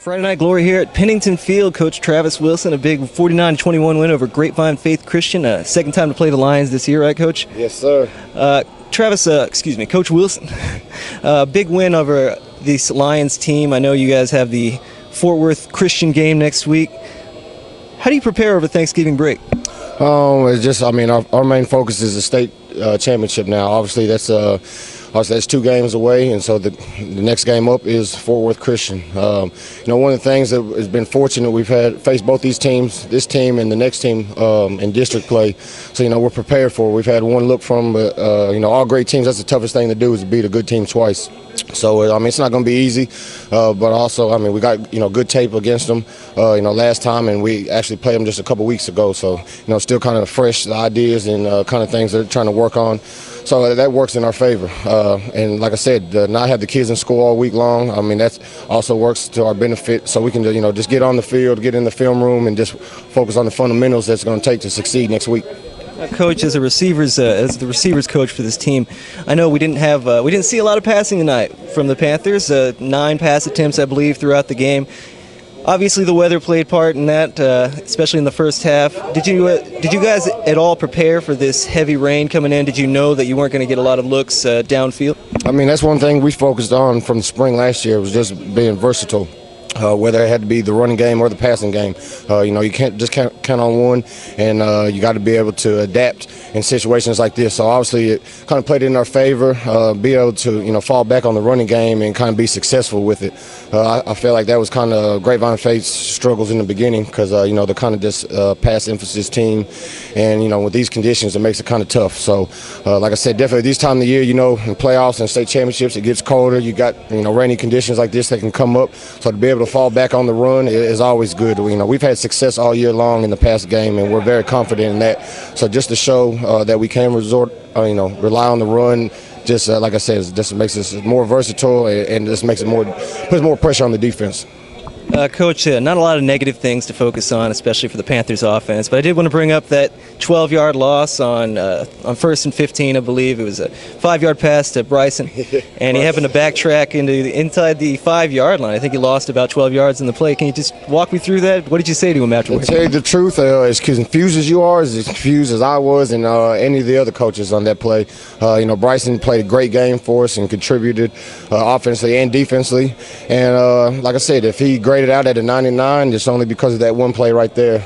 Friday Night Glory here at Pennington Field. Coach Travis Wilson, a big 49-21 win over Grapevine Faith Christian. Second time to play the Lions this year, right, Coach? Yes, sir. Coach Wilson. Big win over this Lions team. I know you guys have the Fort Worth Christian game next week. How do you prepare over Thanksgiving break? It's just, our main focus is the state championship now. Obviously, that's 2 games away, and so the next game up is Fort Worth Christian. One of the things that has been fortunate, we've faced both these teams, this team and the next team in district play. So, we're prepared for it. We've had one look from, but, all great teams, that's the toughest thing to do is to beat a good team twice. So, it's not going to be easy, but also, we got, good tape against them, last time, and we actually played them just a couple weeks ago. So, still kind of fresh, the ideas and kind of things they're trying to work on. So that works in our favor. And like I said, not have the kids in school all week long, that also works to our benefit. So we can, just get on the field, get in the film room, and just focus on the fundamentals that's going to take to succeed next week. Coach, as the receivers coach for this team, I know we didn't see a lot of passing tonight from the Panthers. 9 pass attempts, I believe, throughout the game. Obviously, the weather played part in that, especially in the first half. Did you guys at all prepare for this heavy rain coming in? Did you know that you weren't going to get a lot of looks downfield? That's one thing we focused on from the spring last year, was just being versatile. Whether it had to be the running game or the passing game. You can't just count on one, and you got to be able to adapt in situations like this. So obviously it kind of played in our favor, be able to fall back on the running game and kind of be successful with it. I feel like that was kind of Grapevine Faith's struggles in the beginning because, they're kind of just pass emphasis team, and, with these conditions it makes it kind of tough. So like I said, definitely this time of the year, in playoffs and state championships, it gets colder. You got, rainy conditions like this that can come up. So to be able to fall back on the run is always good. We've had success all year long in the past game, and we're very confident in that. So just to show that we can rely on the run, just like I said, just makes us more versatile and just makes it puts more pressure on the defense. Coach, not a lot of negative things to focus on, especially for the Panthers offense, but I did want to bring up that 12-yard loss on 1st and 15, I believe. It was a 5-yard pass to Bryson, and he happened to backtrack inside the 5-yard line. I think he lost about 12 yards in the play. Can you just walk me through that? What did you say to him afterwards? To tell you the truth, as confused as you are, as confused as I was, and any of the other coaches on that play. Bryson played a great game for us and contributed offensively and defensively. And like I said, if he graded out at a 99, it's only because of that one play right there.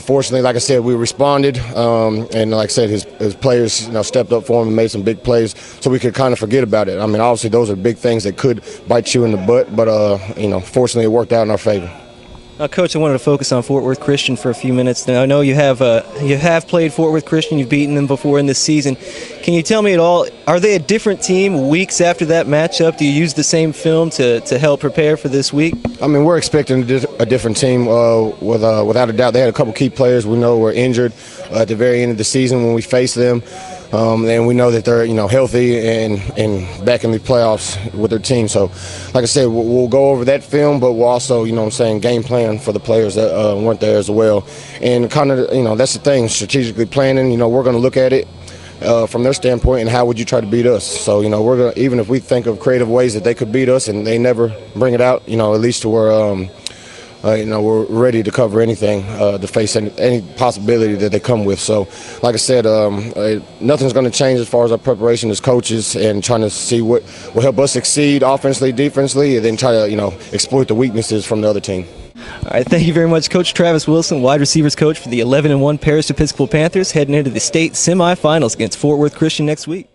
Fortunately, like I said, we responded, and like I said, his players stepped up for him and made some big plays, so we could kind of forget about it. Obviously those are big things that could bite you in the butt, but fortunately it worked out in our favor. Coach, I wanted to focus on Fort Worth Christian for a few minutes. Now, I know you have played Fort Worth Christian. You've beaten them before in this season. Can you tell me at all, are they a different team weeks after that matchup? Do you use the same film to help prepare for this week? We're expecting a different team without a doubt. They had a couple key players we know were injured at the very end of the season when we faced them. And we know that they're healthy and back in the playoffs with their team. So, like I said, we'll go over that film, but we'll also game plan for the players that weren't there as well. And kind of that's the thing, strategically planning. We're going to look at it from their standpoint and how would you try to beat us. So we're going to, even if we think of creative ways that they could beat us and they never bring it out, at least to where we're ready to cover anything to face any possibility that they come with. So, like I said, nothing's going to change as far as our preparation as coaches and trying to see what will help us succeed offensively, defensively, and then try to, exploit the weaknesses from the other team. All right, thank you very much, Coach Travis Wilson, wide receivers coach for the 11-1 Parish Episcopal Panthers, heading into the state semifinals against Fort Worth Christian next week.